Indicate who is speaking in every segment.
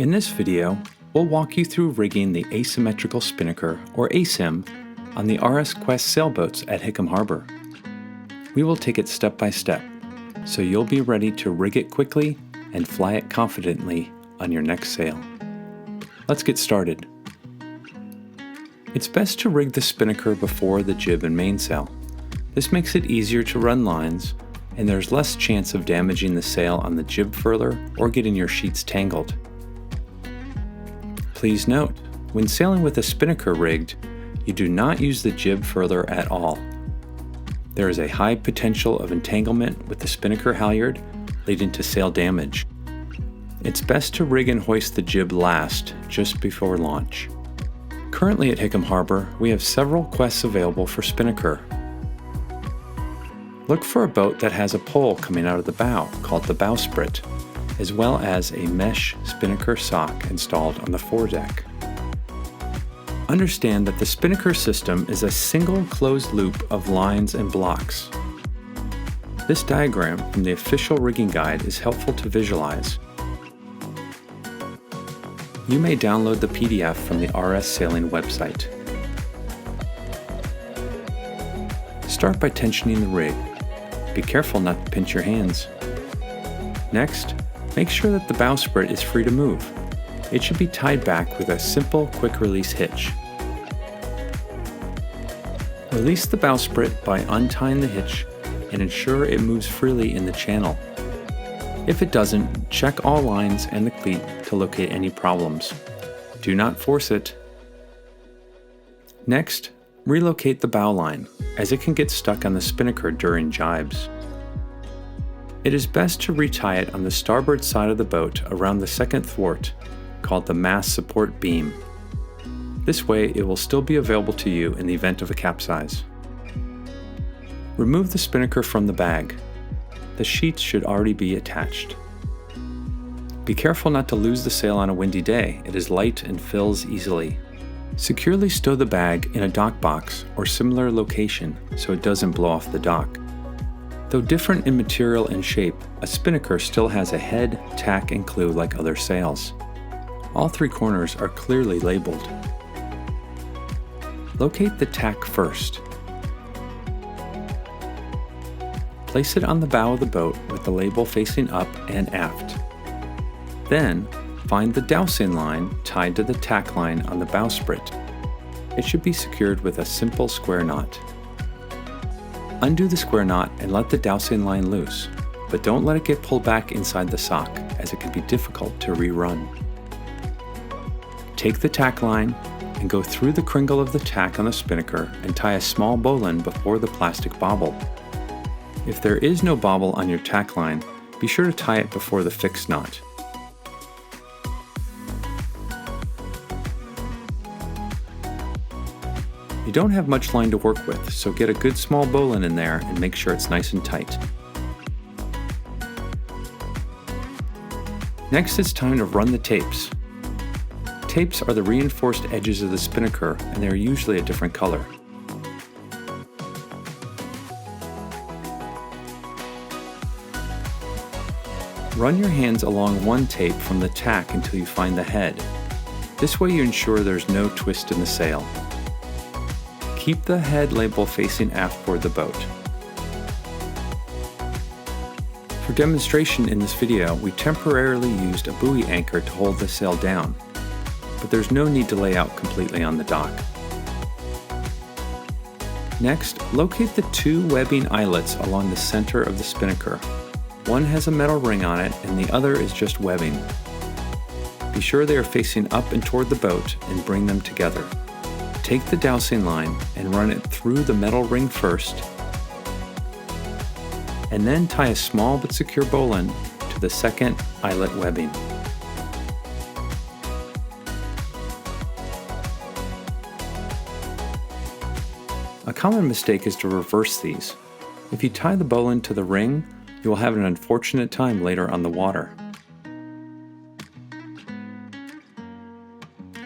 Speaker 1: In this video, we'll walk you through rigging the asymmetrical spinnaker, or asym, on the RS Quest sailboats at Hickam Harbor. We will take it step by step, so you'll be ready to rig it quickly and fly it confidently on your next sail. Let's get started. It's best to rig the spinnaker before the jib and mainsail. This makes it easier to run lines, and there's less chance of damaging the sail on the jib furler or getting your sheets tangled. Please note, when sailing with a spinnaker rigged, you do not use the jib furler at all. There is a high potential of entanglement with the spinnaker halyard, leading to sail damage. It's best to rig and hoist the jib last, just before launch. Currently at Hickam Harbor, we have several quests available for spinnaker. Look for a boat that has a pole coming out of the bow, called the bowsprit, as well as a mesh spinnaker sock installed on the foredeck. Understand that the spinnaker system is a single closed loop of lines and blocks. This diagram from the official rigging guide is helpful to visualize. You may download the PDF from the RS Sailing website. Start by tensioning the rig. Be careful not to pinch your hands. Next, make sure that the bowsprit is free to move. It should be tied back with a simple quick release hitch. Release the bowsprit by untying the hitch and ensure it moves freely in the channel. If it doesn't, check all lines and the cleat to locate any problems. Do not force it. Next, relocate the bow line, as it can get stuck on the spinnaker during jibes. It is best to retie it on the starboard side of the boat around the second thwart, called the mast support beam. This way it will still be available to you in the event of a capsize. Remove the spinnaker from the bag. The sheets should already be attached. Be careful not to lose the sail on a windy day. It is light and fills easily. Securely stow the bag in a dock box or similar location so it doesn't blow off the dock. Though different in material and shape, a spinnaker still has a head, tack, and clew like other sails. All three corners are clearly labeled. Locate the tack first. Place it on the bow of the boat with the label facing up and aft. Then, find the dowsing line tied to the tack line on the bowsprit. It should be secured with a simple square knot. Undo the square knot and let the dowsing line loose, but don't let it get pulled back inside the sock, as it can be difficult to rerun. Take the tack line and go through the cringle of the tack on the spinnaker and tie a small bowline before the plastic bobble. If there is no bobble on your tack line, be sure to tie it before the fixed knot. You don't have much line to work with, so get a good small bowline in there and make sure it's nice and tight. Next, it's time to run the tapes. Tapes are the reinforced edges of the spinnaker, and they are usually a different color. Run your hands along one tape from the tack until you find the head. This way you ensure there's no twist in the sail. Keep the head label facing aft toward the boat. For demonstration in this video, we temporarily used a buoy anchor to hold the sail down, but there's no need to lay out completely on the dock. Next, locate the two webbing eyelets along the center of the spinnaker. One has a metal ring on it and the other is just webbing. Be sure they are facing up and toward the boat and bring them together. Take the dowsing line and run it through the metal ring first, and then tie a small but secure bowline to the second eyelet webbing. A common mistake is to reverse these. If you tie the bowline to the ring, you will have an unfortunate time later on the water.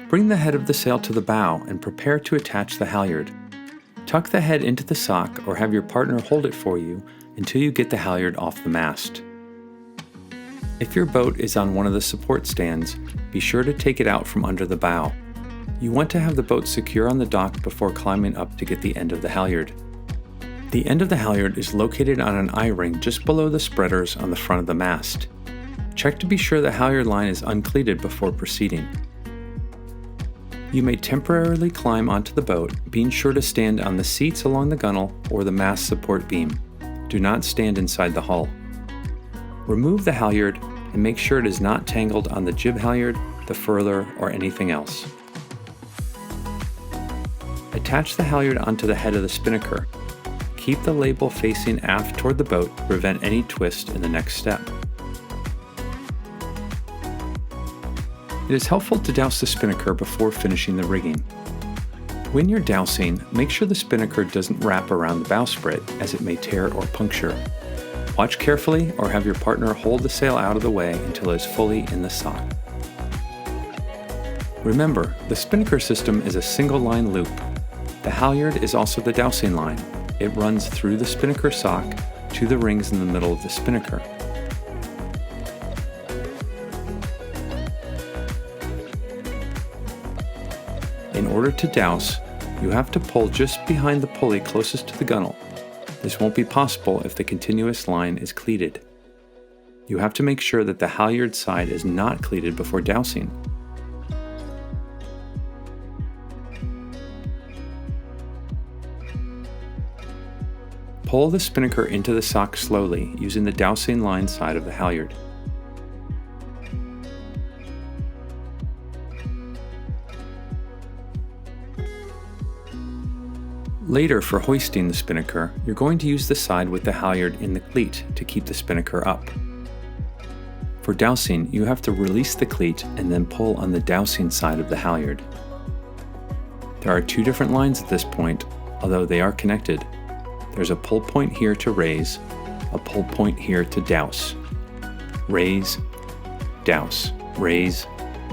Speaker 1: Bring the head of the sail to the bow and prepare to attach the halyard. Tuck the head into the sock or have your partner hold it for you until you get the halyard off the mast. If your boat is on one of the support stands, be sure to take it out from under the bow. You want to have the boat secure on the dock before climbing up to get the end of the halyard. The end of the halyard is located on an I-ring just below the spreaders on the front of the mast. Check to be sure the halyard line is uncleated before proceeding. You may temporarily climb onto the boat, being sure to stand on the seats along the gunnel or the mast support beam. Do not stand inside the hull. Remove the halyard and make sure it is not tangled on the jib halyard, the furler, or anything else. Attach the halyard onto the head of the spinnaker. Keep the label facing aft toward the boat to prevent any twist in the next step. It is helpful to douse the spinnaker before finishing the rigging. When you're dousing, make sure the spinnaker doesn't wrap around the bowsprit as it may tear or puncture. Watch carefully or have your partner hold the sail out of the way until it is fully in the sock. Remember, the spinnaker system is a single line loop. The halyard is also the dousing line. It runs through the spinnaker sock to the rings in the middle of the spinnaker. In order to douse, you have to pull just behind the pulley closest to the gunnel. This won't be possible if the continuous line is cleated. You have to make sure that the halyard side is not cleated before dousing. Pull the spinnaker into the sock slowly using the dousing line side of the halyard. Later, for hoisting the spinnaker, you're going to use the side with the halyard in the cleat to keep the spinnaker up. For dousing, you have to release the cleat and then pull on the dousing side of the halyard. There are two different lines at this point, although they are connected. There's a pull point here to raise, a pull point here to douse. Raise, douse, raise,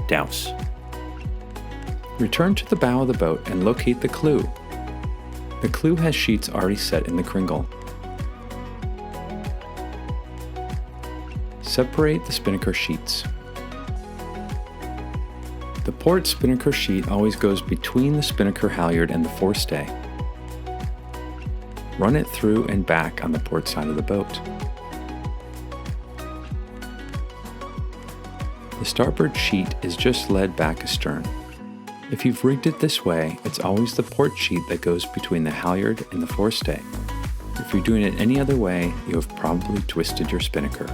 Speaker 1: douse. Return to the bow of the boat and locate the clew. The clew has sheets already set in the kringle. Separate the spinnaker sheets. The port spinnaker sheet always goes between the spinnaker halyard and the forestay. Run it through and back on the port side of the boat. The starboard sheet is just led back astern. If you've rigged it this way, it's always the port sheet that goes between the halyard and the forestay. If you're doing it any other way, you have probably twisted your spinnaker.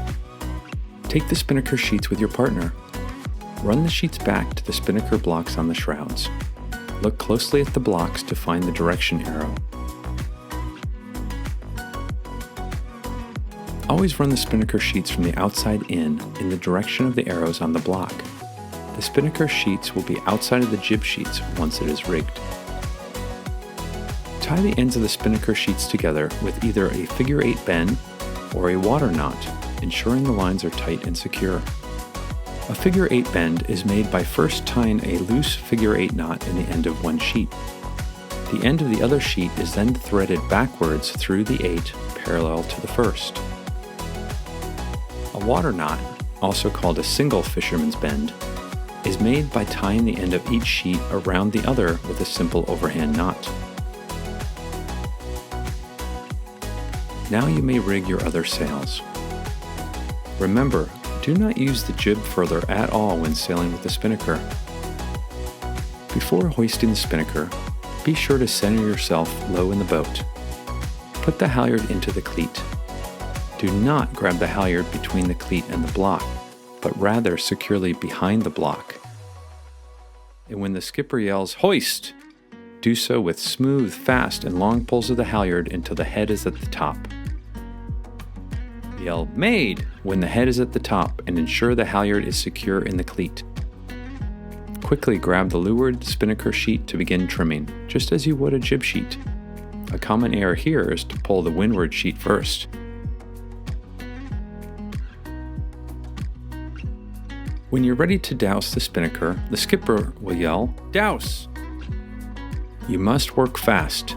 Speaker 1: Take the spinnaker sheets with your partner. Run the sheets back to the spinnaker blocks on the shrouds. Look closely at the blocks to find the direction arrow. Always run the spinnaker sheets from the outside in the direction of the arrows on the block. The spinnaker sheets will be outside of the jib sheets once it is rigged. Tie the ends of the spinnaker sheets together with either a figure 8 bend or a water knot, ensuring the lines are tight and secure. A figure 8 bend is made by first tying a loose figure 8 knot in the end of one sheet. The end of the other sheet is then threaded backwards through the 8 parallel to the first. A water knot, also called a single fisherman's bend, is made by tying the end of each sheet around the other with a simple overhand knot. Now you may rig your other sails. Remember, do not use the jib furler at all when sailing with the spinnaker. Before hoisting the spinnaker, be sure to center yourself low in the boat. Put the halyard into the cleat. Do not grab the halyard between the cleat and the block, but rather securely behind the block. And when the skipper yells, "Hoist!" do so with smooth, fast, and long pulls of the halyard until the head is at the top. Yell, "Made!" when the head is at the top and ensure the halyard is secure in the cleat. Quickly grab the leeward spinnaker sheet to begin trimming, just as you would a jib sheet. A common error here is to pull the windward sheet first. When you're ready to douse the spinnaker, the skipper will yell, "Douse!" You must work fast.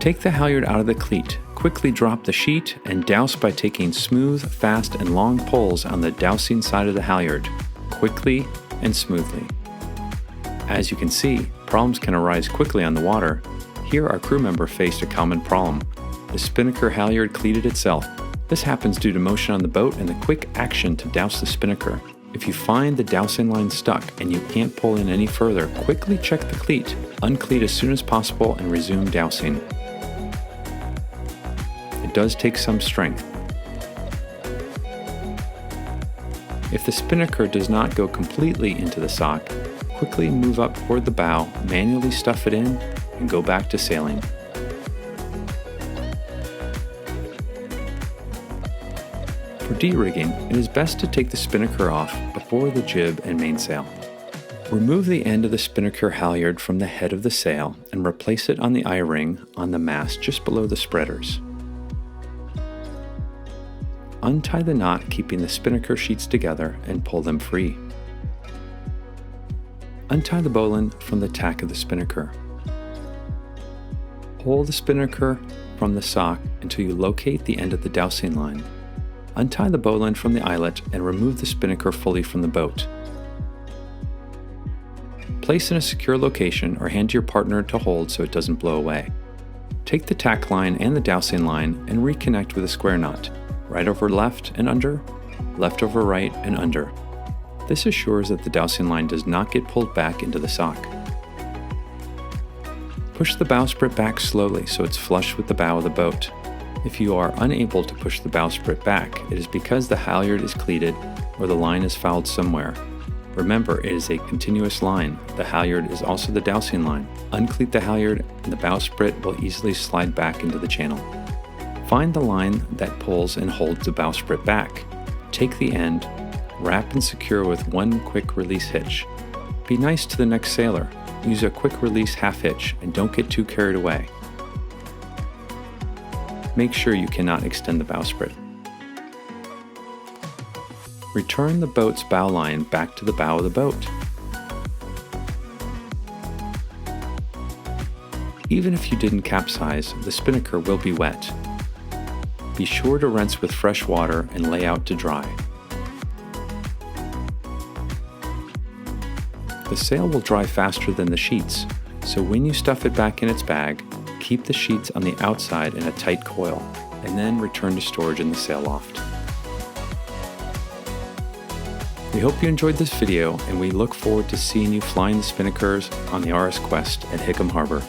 Speaker 1: Take the halyard out of the cleat, quickly drop the sheet, and douse by taking smooth, fast, and long pulls on the dousing side of the halyard. Quickly, and smoothly. As you can see, problems can arise quickly on the water. Here our crew member faced a common problem. The spinnaker halyard cleated itself. This happens due to motion on the boat and the quick action to douse the spinnaker. If you find the dowsing line stuck and you can't pull in any further, quickly check the cleat, uncleat as soon as possible, and resume dousing. It does take some strength. If the spinnaker does not go completely into the sock, quickly move up toward the bow, manually stuff it in, and go back to sailing. For de-rigging, it is best to take the spinnaker off before the jib and mainsail. Remove the end of the spinnaker halyard from the head of the sail and replace it on the eye-ring on the mast just below the spreaders. Untie the knot keeping the spinnaker sheets together and pull them free. Untie the bowline from the tack of the spinnaker. Pull the spinnaker from the sock until you locate the end of the dowsing line. Untie the bowline from the eyelet and remove the spinnaker fully from the boat. Place in a secure location or hand to your partner to hold so it doesn't blow away. Take the tack line and the dowsing line and reconnect with a square knot, right over left and under, left over right and under. This assures that the dowsing line does not get pulled back into the sock. Push the bowsprit back slowly so it's flush with the bow of the boat. If you are unable to push the bowsprit back, it is because the halyard is cleated or the line is fouled somewhere. Remember, it is a continuous line. The halyard is also the dowsing line. Uncleat the halyard and the bowsprit will easily slide back into the channel. Find the line that pulls and holds the bowsprit back. Take the end, wrap and secure with one quick release hitch. Be nice to the next sailor. Use a quick release half hitch and don't get too carried away. Make sure you cannot extend the bowsprit. Return the boat's bow line back to the bow of the boat. Even if you didn't capsize, the spinnaker will be wet. Be sure to rinse with fresh water and lay out to dry. The sail will dry faster than the sheets, so when you stuff it back in its bag, keep the sheets on the outside in a tight coil, and then return to storage in the sail loft. We hope you enjoyed this video, and we look forward to seeing you flying the spinnakers on the RS Quest at Hickam Harbor.